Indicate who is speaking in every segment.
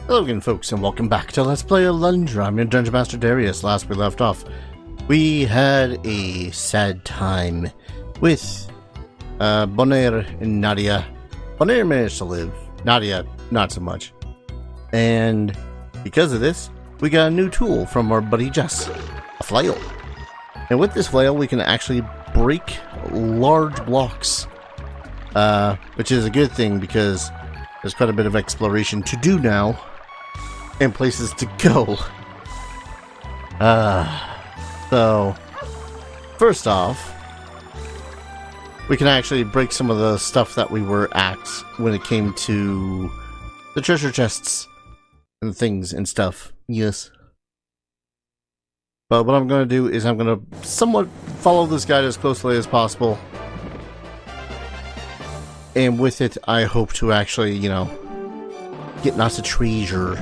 Speaker 1: Hello again, folks, and welcome back to Let's Play Alundra. I'm your Dungeon Master Darius. Last we left off, we had a sad time with Bonaire and Nadia. Bonaire managed to live, Nadia not so much. And because of this, we got a new tool from our buddy Jess, a flail. And with this flail, we can actually break large blocks, which is a good thing because there's quite a bit of exploration to do now. And places to go. So first off, we can actually break some of the stuff that we were at when it came to the treasure chests and things and stuff. Yes. But what I'm going to do is I'm going to somewhat follow this guide as closely as possible. And with it, I hope to actually, you know, get lots of treasure.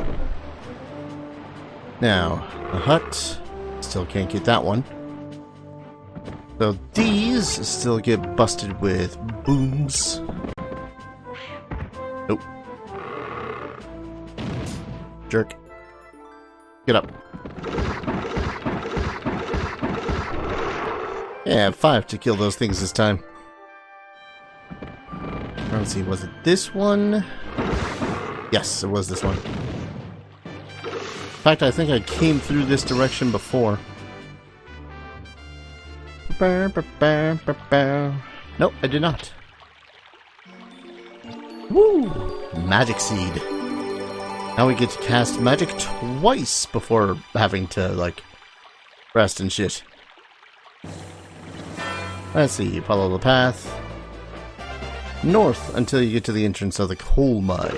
Speaker 1: Now, a hut. Still can't get that one. So these still get busted with booms. Nope. Jerk. Get up. Yeah, 5 to kill those things this time. Let's see, was it this one? Yes, it was this one. In fact, I think I came through this direction before. Nope, I did not. Woo! Magic seed. Now we get to cast magic twice before having to, like, rest and shit. Let's see, follow the path. North until you get to the entrance of the coal mine.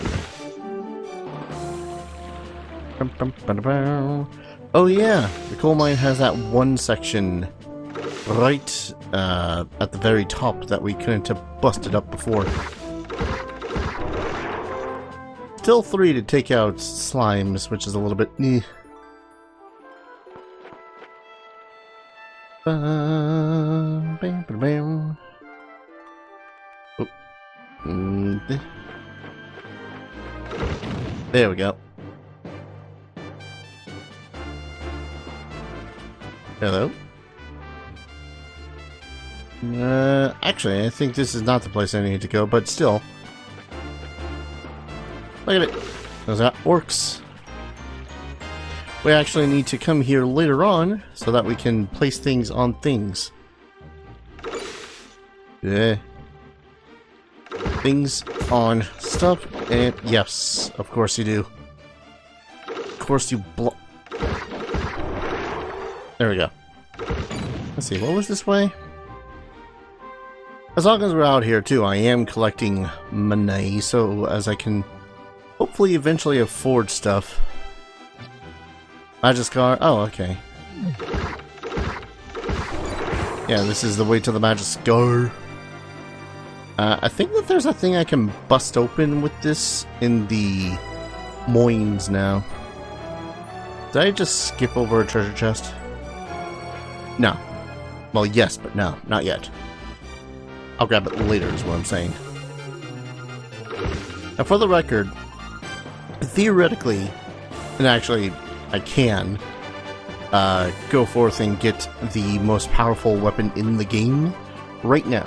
Speaker 1: Oh yeah, the coal mine has that one section right at the very top that we couldn't have busted up before. Still 3 to take out slimes, which is a little bit eh. There we go. Hello? Actually, I think this is not the place I need to go, but still. Look at it. Those are orcs. We actually need to come here later on so that we can place things on things. Yeah. Things on stuff, and yes, of course you do. Of course you There we go. Let's see, what was this way? As long as we're out here too, I am collecting money, so as I can hopefully eventually afford stuff. Magiscar, oh, okay. Yeah, this is the way to the Magiscar. I think that there's a thing I can bust open with this in the Moines now. Did I just skip over a treasure chest? No. Well, yes, but no, not yet. I'll grab it later is what I'm saying. Now, for the record, theoretically, and actually, I can go forth and get the most powerful weapon in the game right now.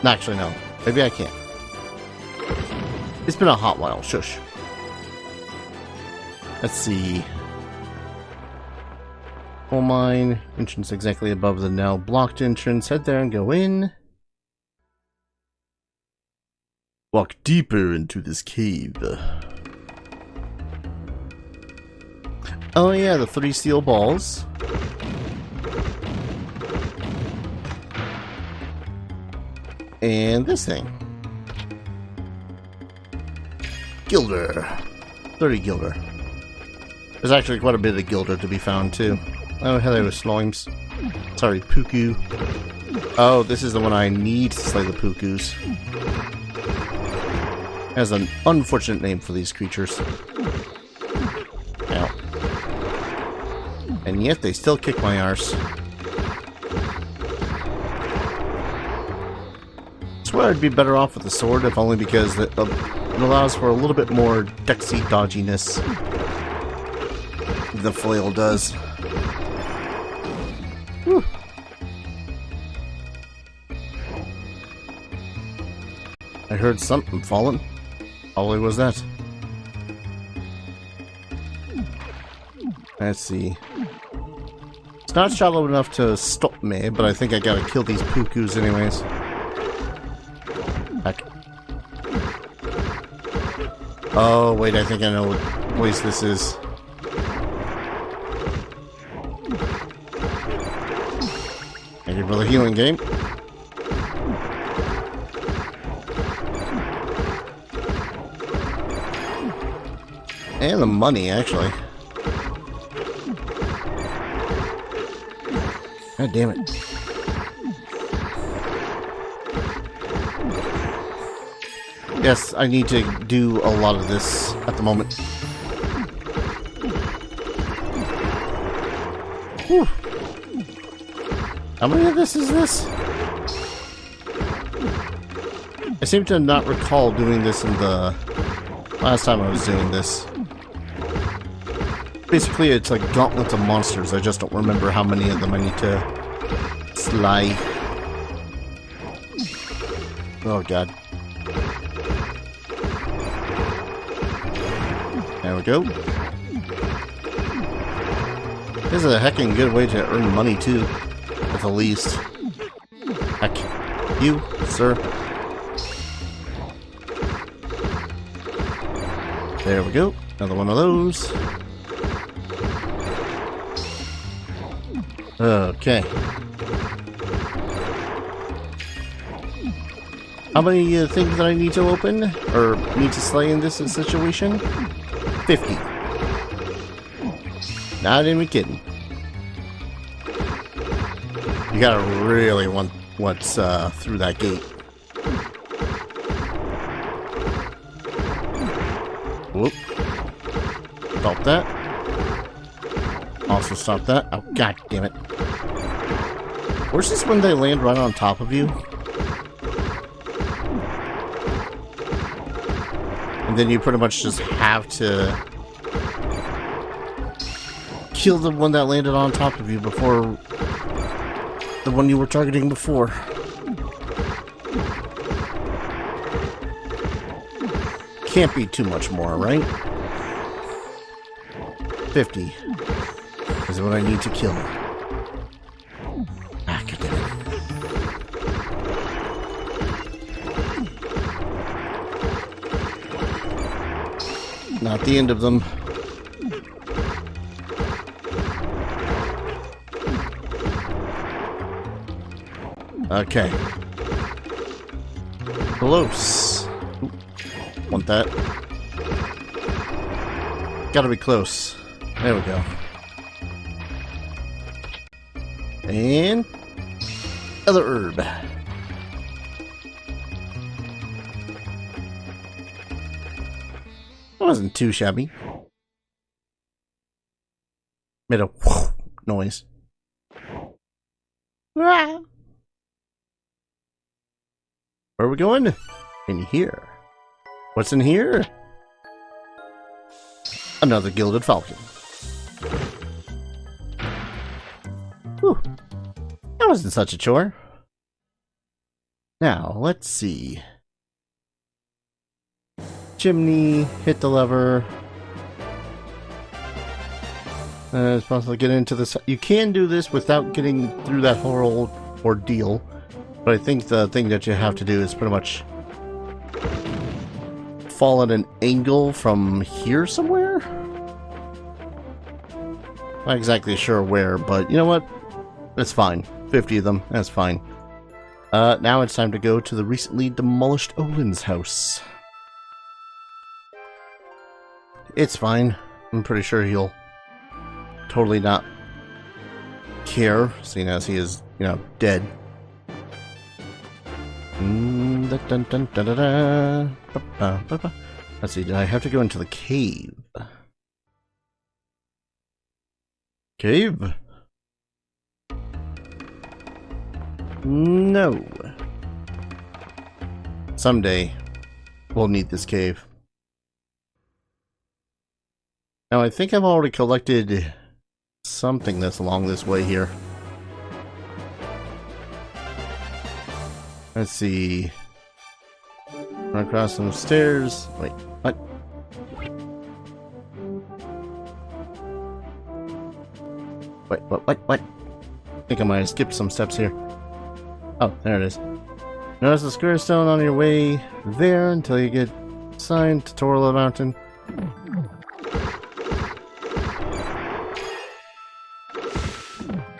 Speaker 1: Actually, no. Maybe I can't. It's been a hot while. Shush. Let's see. Coal mine. Entrance exactly above the now blocked entrance. Head there and go in. Walk deeper into this cave. Oh yeah, the 3 steel balls. And this thing. Gilder. 30 Gilder. There's actually quite a bit of Gilder to be found too. Oh, hello, slimes. Sorry, Puku. Oh, this is the one I need to slay the Pukus. Has an unfortunate name for these creatures. Ow. And yet they still kick my arse. swear I'd be better off with the sword, if only because it allows for a little bit more dexy dodginess. The flail does. Whew. I heard something falling. Probably was that. Let's see. It's not shallow enough to stop me, but I think I gotta kill these pukus anyways. Heck. Oh, wait, I think I know what place this is. Thank you for the healing game. And the money, actually. God damn it. Yes, I need to do a lot of this at the moment. Whew. How many of this is this? I seem to not recall doing this in the last time I was doing this. Basically, it's like gauntlets of monsters. I just don't remember how many of them I need to slay. Oh god. There we go. This is a heckin' good way to earn money too, at the least. Heck, you, sir. There we go. Another one of those. Okay. How many things that I need to open? Or need to slay in this situation? 50. Not even kidding. You gotta really want what's through that gate. Whoop. Stop that. Also stop that. Oh, god damn it. Where's this when they land right on top of you? And then you pretty much just have to kill the one that landed on top of you before the one you were targeting before. Can't be too much more, right? 50 is what I need to kill. Ah, god damn it. Not the end of them. Okay. Close. Ooh, want that. Gotta be close. There we go. And other herb. That wasn't too shabby. Made a whoosh noise. Ah. Where are we going? In here. What's in here? Another gilded falcon. Whew. That wasn't such a chore. Now, let's see. Chimney, hit the lever. It's possible to get into this. You can do this without getting through that whole ordeal. But I think the thing that you have to do is pretty much fall at an angle from here somewhere? Not exactly sure where, but you know what? It's fine. 50 of them. That's fine. Now it's time to go to the recently demolished Olin's house. It's fine. I'm pretty sure he'll totally not care, seeing as he is, you know, dead. Let's see, did I have to go into the cave? Cave? No. someday we'll need this cave. Now, I think I've already collected something that's along this way here. Let's see. Run across some stairs. Wait, what? What? I think I might have skipped some steps here. Oh, there it is. Notice the square stone on your way there until you get signed to Torla Mountain.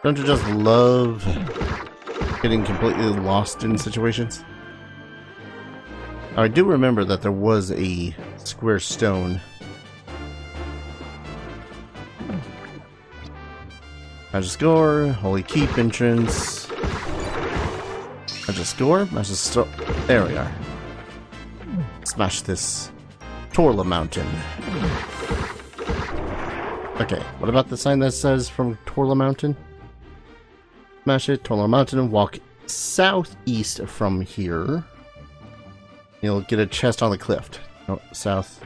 Speaker 1: Don't you just love getting completely lost in situations? I do remember that there was a square stone. Magic Score, Holy Keep entrance. Magic Score, Magic Store. There we are. Smash this Torla Mountain. Okay, what about the sign that says from Torla Mountain? Smash it, Torla Mountain, and walk southeast from here. You'll get a chest on the cliff. No, south.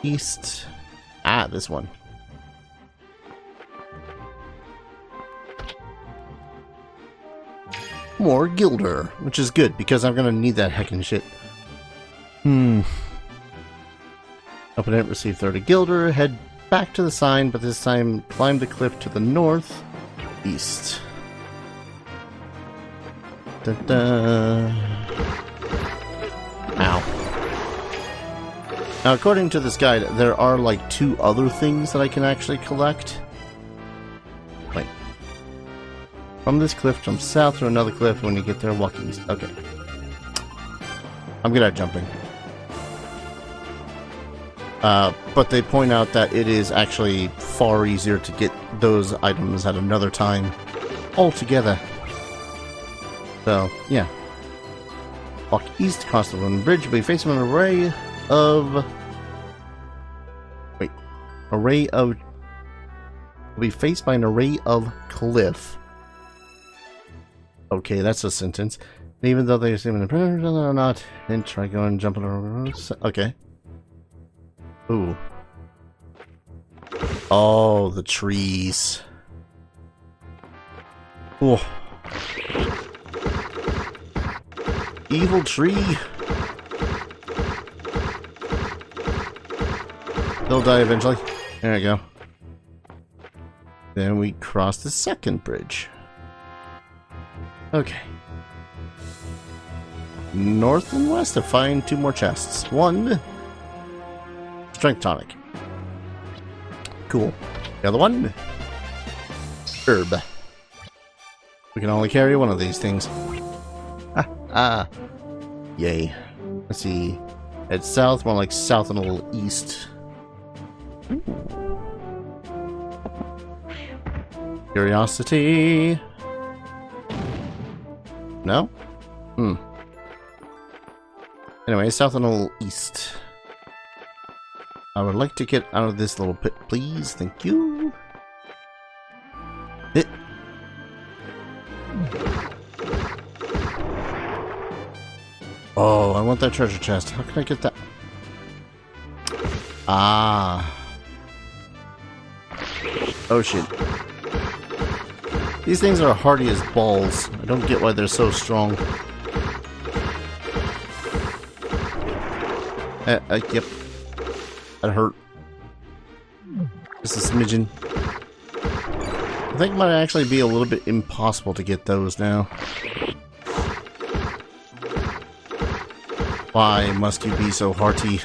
Speaker 1: East. Ah, this one. More Gilder, which is good, because I'm gonna need that heckin' shit. Open it, receive 30 Gilder, head back to the sign, but this time climb the cliff to the north. East. Da-da. Ow. Now, according to this guide, there are like 2 other things that I can actually collect. Wait. From this cliff, jump south to another cliff. When you get there, walk east. Okay. I'm good at jumping. But they point out that it is actually far easier to get those items at another time altogether. So, yeah. Walk east across the Lone Bridge. You'll be facing an array of... Wait. You'll be faced by an array of cliff. Okay, that's a sentence. Even though they seem or not, and try going jumping around. Okay. Ooh. Oh, the trees. Oh. Evil tree. They'll die eventually. There we go. Then we cross the second bridge. Okay. North and west to find 2 more chests. 1. Strength tonic. Cool. The other one. Herb. We can only carry 1 of these things. Yay. Let's see. Head south, more like south and a little east. Curiosity. No? Anyway, south and a little east. I would like to get out of this little pit, please. Thank you. Hit. Oh, I want that treasure chest. How can I get that? Ah. Oh, shit. These things are hardy as balls. I don't get why they're so strong. Yep. That hurt. Just a smidgen. I think it might actually be a little bit impossible to get those now. Why must you be so hearty?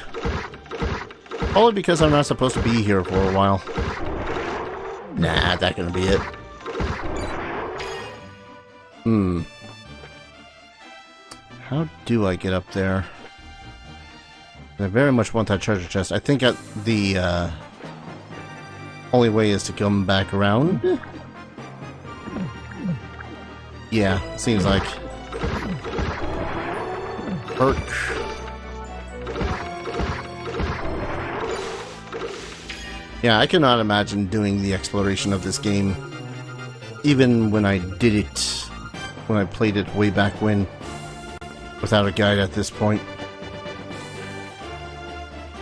Speaker 1: Probably because I'm not supposed to be here for a while. Nah, that's gonna be it. How do I get up there? I very much want that treasure chest. I think the only way is to come back around. Yeah, seems like. Perk. Yeah, I cannot imagine doing the exploration of this game, even when I did it, when I played it way back when. without a guide at this point.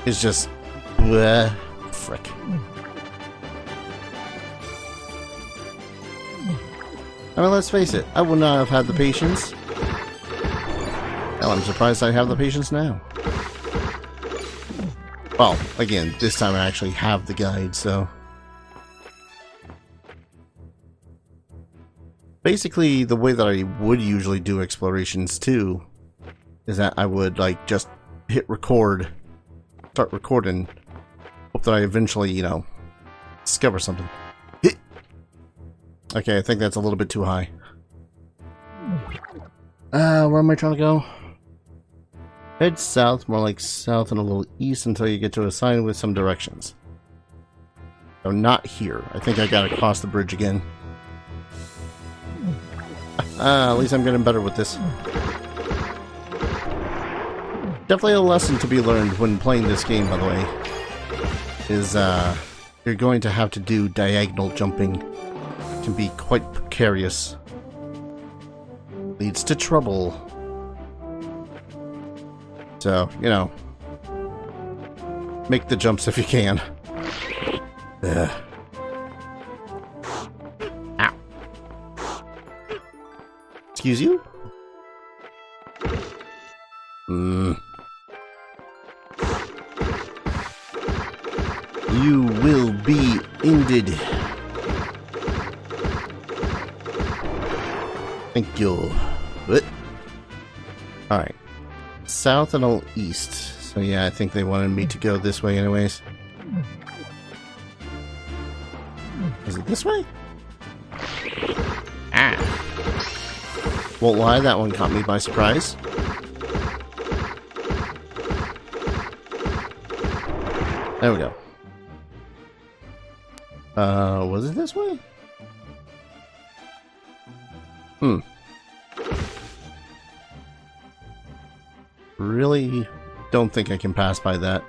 Speaker 1: It's just... bleh, frick. I mean, let's face it, I would not have had the patience. Hell, I'm surprised I have the patience now. Well, again, this time I actually have the guide, so... Basically, the way that I would usually do explorations, too, is that I would, like, just hit record, start recording, hope that I eventually, you know, discover something. Okay, I think that's a little bit too high. Where am I trying to go? Head south, more like south and a little east until you get to a sign with some directions. So not here. I think I gotta cross the bridge again. At least I'm getting better with this. Definitely a lesson to be learned when playing this game, by the way. Is, you're going to have to do diagonal jumping. It can be quite precarious. Leads to trouble. So, you know, make the jumps if you can. Ugh. Ow. Excuse you? You will be ended. Thank you. What? Alright. South and all east. So yeah, I think they wanted me to go this way anyways. Is it this way? Ah. Won't lie, that one caught me by surprise. There we go. Was it this way? Really don't think I can pass by that.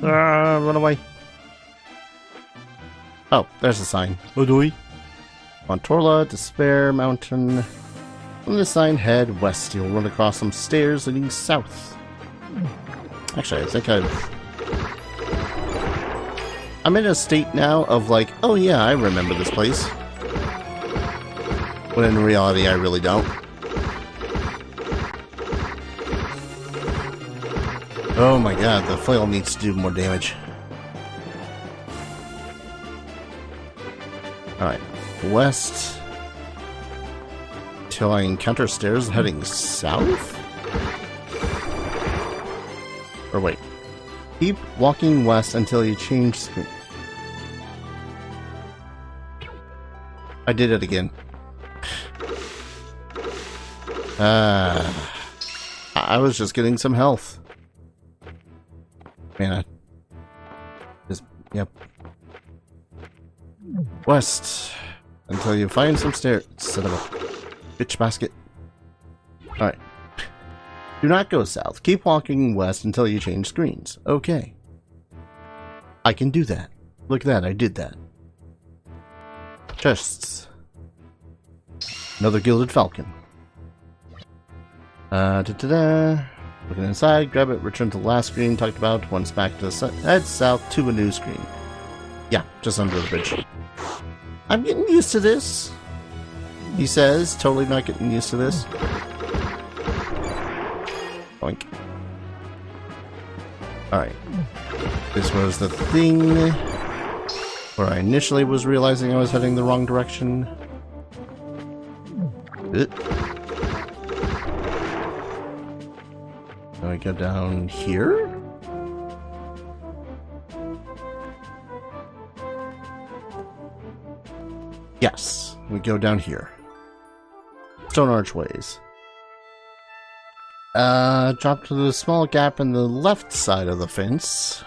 Speaker 1: Run away. Oh, there's a sign. Odoi. Montorla, Despair Mountain. From the sign, head west. You'll run across some stairs leading south. Actually, I think I'm in a state now of like, oh yeah, I remember this place. When in reality, I really don't. Oh my god, the flail needs to do more damage. Alright, west. Till I encounter stairs heading south? Or wait. Keep walking west until you change screen. I did it again. I was just getting some health. Man, yep. West. Until you find some stairs. Son of a bitch basket. Alright. Do not go south. Keep walking west until you change screens. Okay. I can do that. Look at that, I did that. Chests. Another gilded falcon. Looking inside, grab it, return to the last screen talked about, once back to the head south to a new screen. Yeah, just under the bridge. I'm getting used to this, he says, totally not getting used to this. Boink. Alright. This was the thing where I initially was realizing I was heading the wrong direction. Now we go down here? Yes, we go down here. Stone archways. Drop to the small gap in the left side of the fence.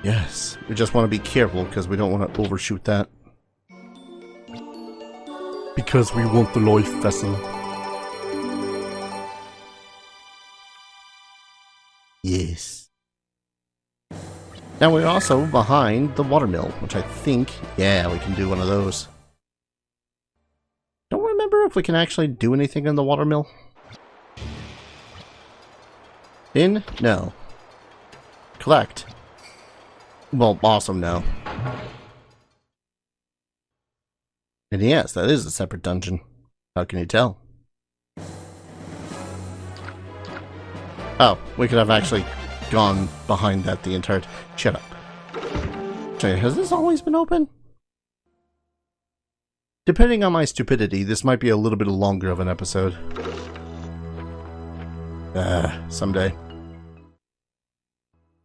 Speaker 1: Yes, we just want to be careful because we don't want to overshoot that. Because we want the life vessel. Yes. Now we're also behind the watermill, which I think, yeah, we can do one of those. remember if we can actually do anything in the watermill? In? No. Collect. Well, awesome, no. And yes, that is a separate dungeon. How can you tell? Oh, we could have actually gone behind that the entire time. Shut up. Actually, has this always been open? Depending on my stupidity, this might be a little bit longer of an episode. Someday.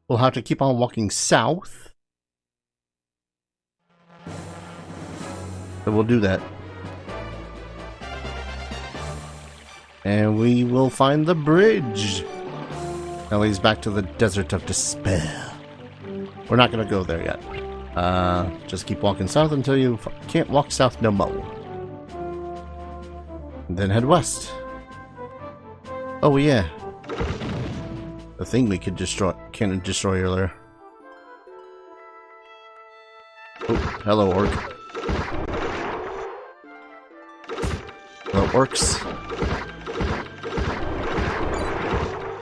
Speaker 1: We'll have to keep on walking south. So we'll do that. And we will find the bridge. That leads back to the Desert of Despair. We're not going to go there yet. Just keep walking south until you can't walk south no more. And then head west. Oh yeah. The thing we could destroy, can't destroy earlier. Oh, hello orc. Hello orcs.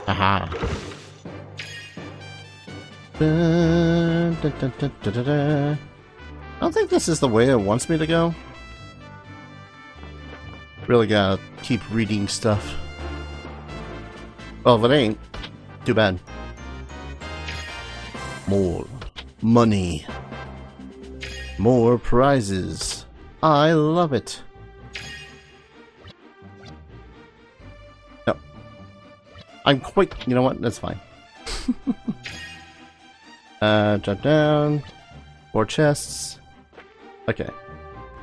Speaker 1: Aha. I don't think this is the way it wants me to go. Really gotta keep reading stuff. Well, if it ain't, too bad. More money. More prizes. I love it. No. I'm quite... You know what? That's fine. Drop down. 4 chests. Okay.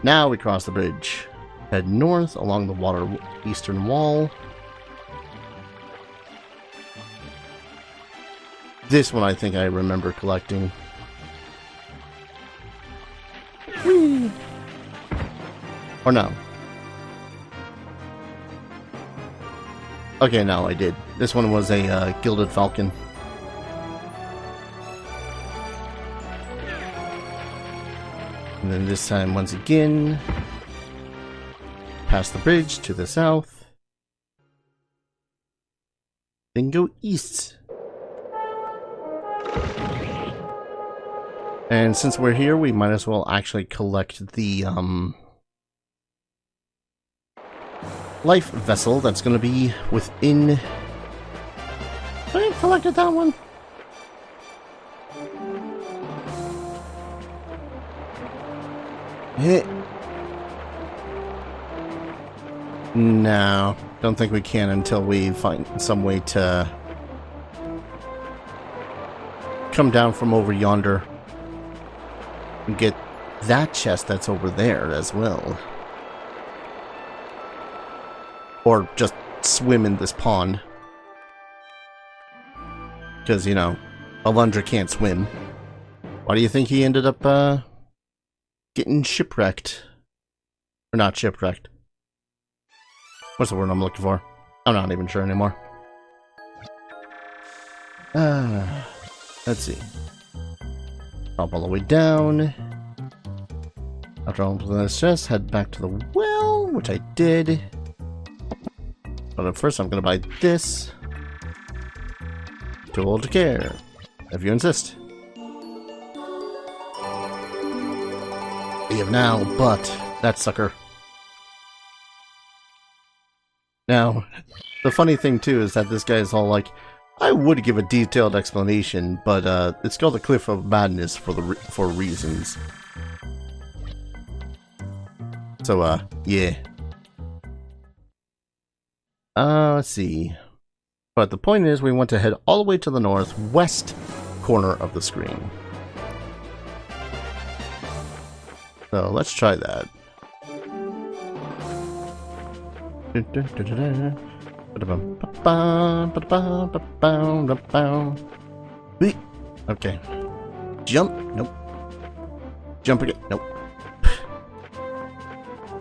Speaker 1: Now we cross the bridge. Head north along the water eastern wall. This one I think I remember collecting. Whee! Or no. Okay, no, I did. This one was a Gilded Falcon. And then this time, once again, past the bridge to the south. Then go east. And since we're here, we might as well actually collect the life vessel that's going to be within... I collected that one. No, don't think we can until we find some way to come down from over yonder and get that chest that's over there as well. Or just swim in this pond. Because, you know, Alundra can't swim. Why do you think he ended up, getting shipwrecked? Or not shipwrecked. What's the word I'm looking for? I'm not even sure anymore. Let's see. Hop all the way down. After all this chest, head back to the well, which I did. But at first I'm gonna buy this. Too old to care, if you insist. Leave now, but that sucker. Now, the funny thing too is that this guy is all like, I would give a detailed explanation, but it's called the Cliff of Madness for reasons. So yeah. Let's see. But the point is, we want to head all the way to the northwest corner of the screen. So let's try that. Okay. Jump? Nope. Jump again? Nope.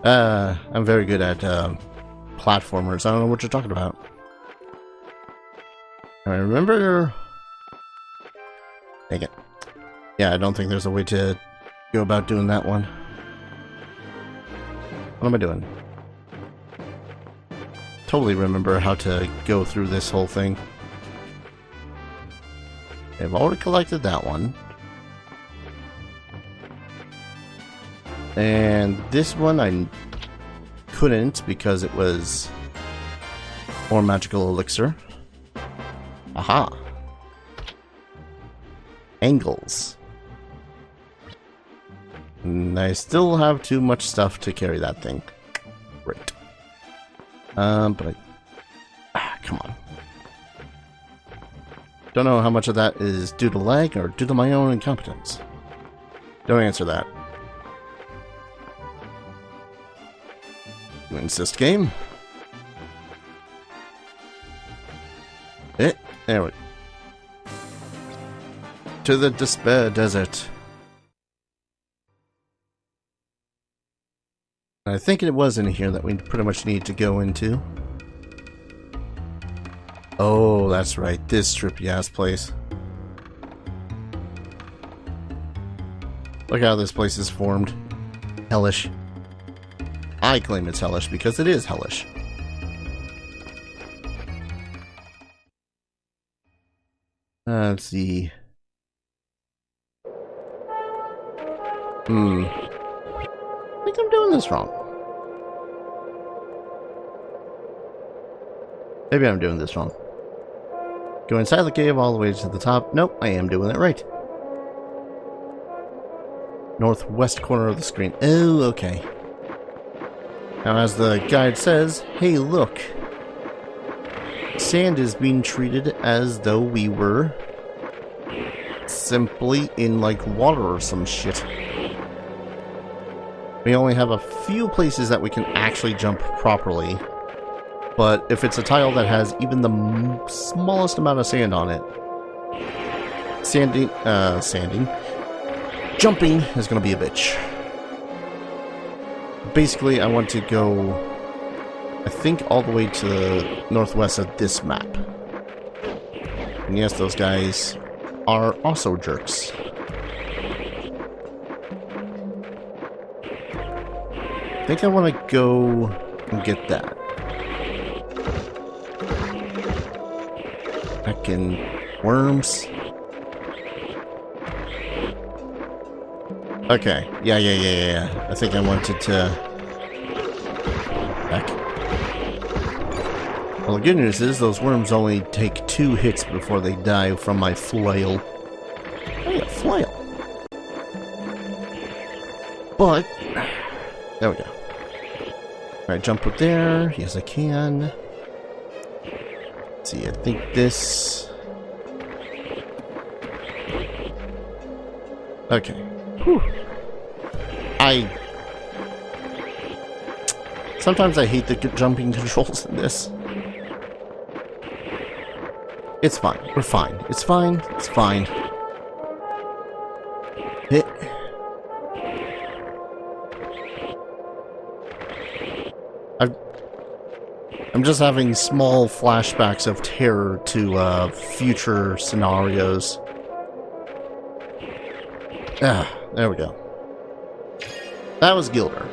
Speaker 1: I'm very good at platformers. I don't know what you're talking about. I remember... Dang it. Yeah, I don't think there's a way to go about doing that one. What am I doing? totally remember how to go through this whole thing. I've already collected that one. And this one I couldn't because it was more magical elixir. Aha! Angles. And I still have too much stuff to carry that thing. Great. But come on. Don't know how much of that is due to lag or due to my own incompetence. Don't answer that. You insist, game? There we go. To the Despair Desert. I think it was in here that we pretty much need to go into. Oh, that's right. This trippy-ass place. Look how this place is formed. Hellish. I claim it's hellish because it is hellish. Let's see. I think I'm doing this wrong. Maybe I'm doing this wrong. Go inside the cave all the way to the top. Nope, I am doing it right. Northwest corner of the screen. Oh, okay. Now, as the guide says, hey, look. Sand is being treated as though we were simply in, like, water or some shit. We only have a few places that we can actually jump properly. But if it's a tile that has even the smallest amount of sand on it, jumping is going to be a bitch. Basically, I want to go, I think, all the way to the northwest of this map. And yes, those guys are also jerks. I think I want to go and get that. Heckin' worms. Okay. Yeah. I think I wanted to... Heck. Well, the good news is those worms only take 2 hits before they die from my flail. Hey, a flail! But... There we go. Alright, jump up there. Yes, I can. Let's see, I think this... Okay. Whew. Sometimes I hate the jumping controls in this. It's fine. We're fine. It's fine. It's fine. Hit. I'm just having small flashbacks of terror to future scenarios. Ah, there we go. That was Gilder.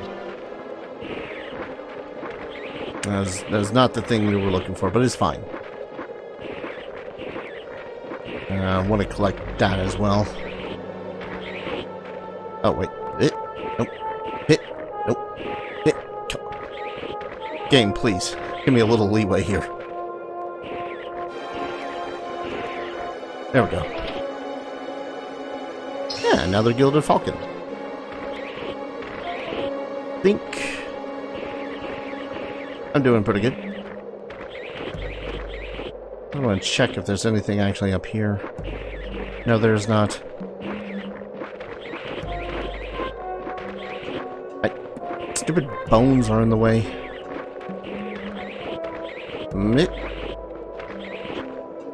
Speaker 1: That was not the thing we were looking for, but it's fine. I want to collect that as well. Oh, wait. Hit. Nope. Hit. Nope. Hit. Come on. Game, please. Give me a little leeway here. There we go. Yeah, another Gilded Falcon. Think I'm doing pretty good. I want to check if there's anything actually up here. No, there's not. Stupid bones are in the way.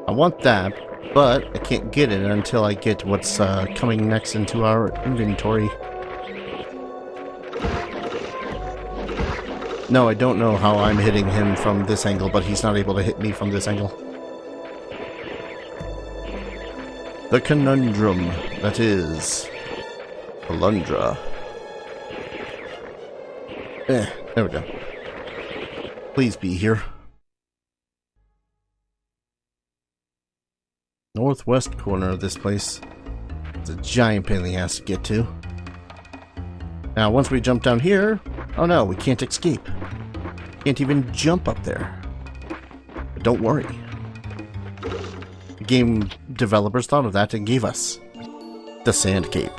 Speaker 1: I want that, but I can't get it until I get what's coming next into our inventory. No, I don't know how I'm hitting him from this angle, but he's not able to hit me from this angle. The conundrum that is Alundra. There we go. Please be here. northwest corner of this place. It's a giant pain in the ass to get to. Now, once we jump down here, oh no, we can't escape. Can't even jump up there. But don't worry. The game developers thought of that and gave us the Sand Cape.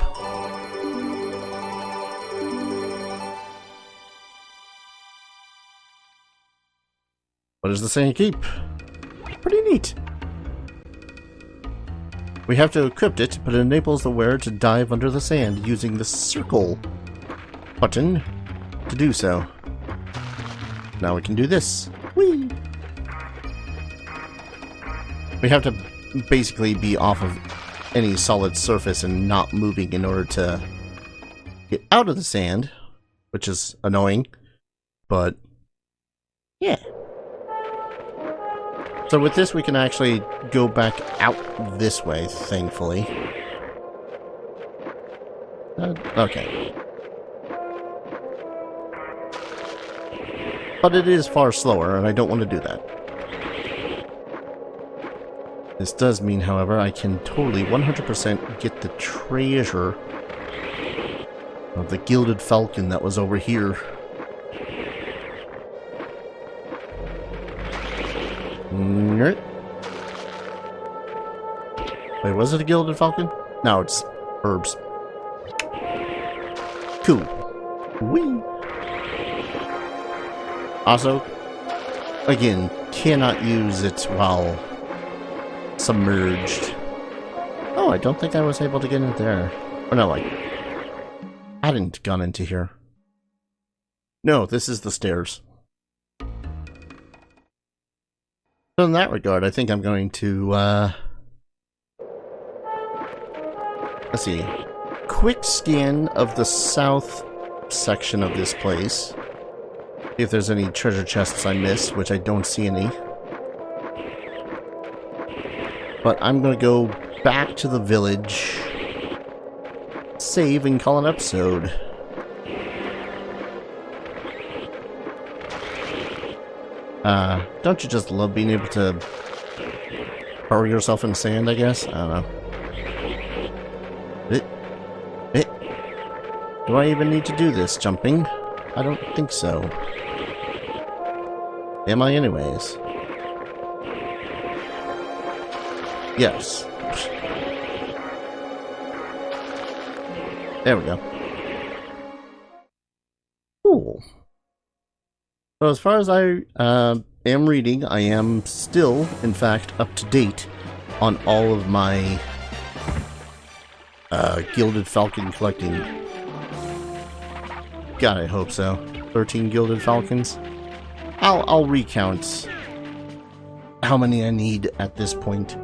Speaker 1: What is the Sand Cape? Pretty neat. We have to equip it, but it enables the wearer to dive under the sand using the circle button to do so. Now we can do this. Whee! We have to basically be off of any solid surface and not moving in order to get out of the sand, which is annoying, but yeah. So with this, we can actually go back out this way, thankfully. Okay. But it is far slower, and I don't want to do that. This does mean, however, I can totally 100% get the treasure of the Gilded Falcon that was over here. Wait, was it a Gilded Falcon? No, it's herbs. Cool. Whee! Also, again, cannot use it while submerged. Oh, I don't think I was able to get in there. Oh no, I hadn't gone into here. No, this is the stairs. So in that regard, I think I'm going to, let's see. Quick scan of the south section of this place. See if there's any treasure chests I missed, which I don't see any. But I'm going to go back to the village, save, and call an episode. Don't you just love being able to bury yourself in sand, I guess? I don't know. Do I even need to do this, jumping? I don't think so. Am I anyways? Yes. There we go. Cool. So as far as I am reading, I am still, in fact, up to date on all of my Gilded Falcon collecting. God, I hope so. 13 Gilded Falcons. I'll recount how many I need at this point.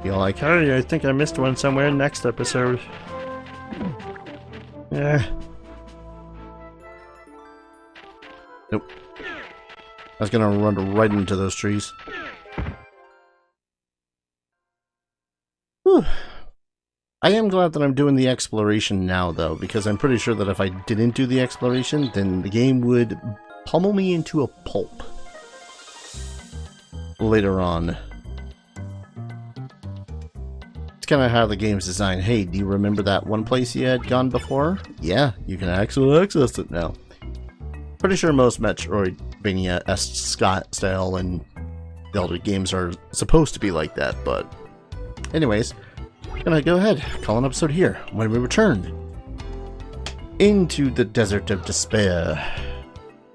Speaker 1: You're like, hey, I think I missed one somewhere next episode. Yeah. Nope. I was gonna run right into those trees. Whew. I am glad that I'm doing the exploration now, though, because I'm pretty sure that if I didn't do the exploration, then the game would pummel me into a pulp later on. It's kind of how the game's designed. Hey, do you remember that one place you had gone before? Yeah, you can actually access it now. Pretty sure most Metroidvania-esque style and Zelda games are supposed to be like that, but anyways, I'm gonna go ahead, call an episode here when we return into the Desert of Despair.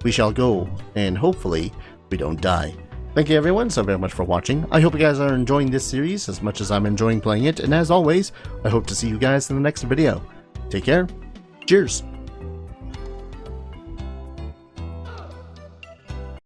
Speaker 1: We shall go, and hopefully we don't die. Thank you everyone so very much for watching. I hope you guys are enjoying this series as much as I'm enjoying playing it, and as always, I hope to see you guys in the next video. Take care. Cheers.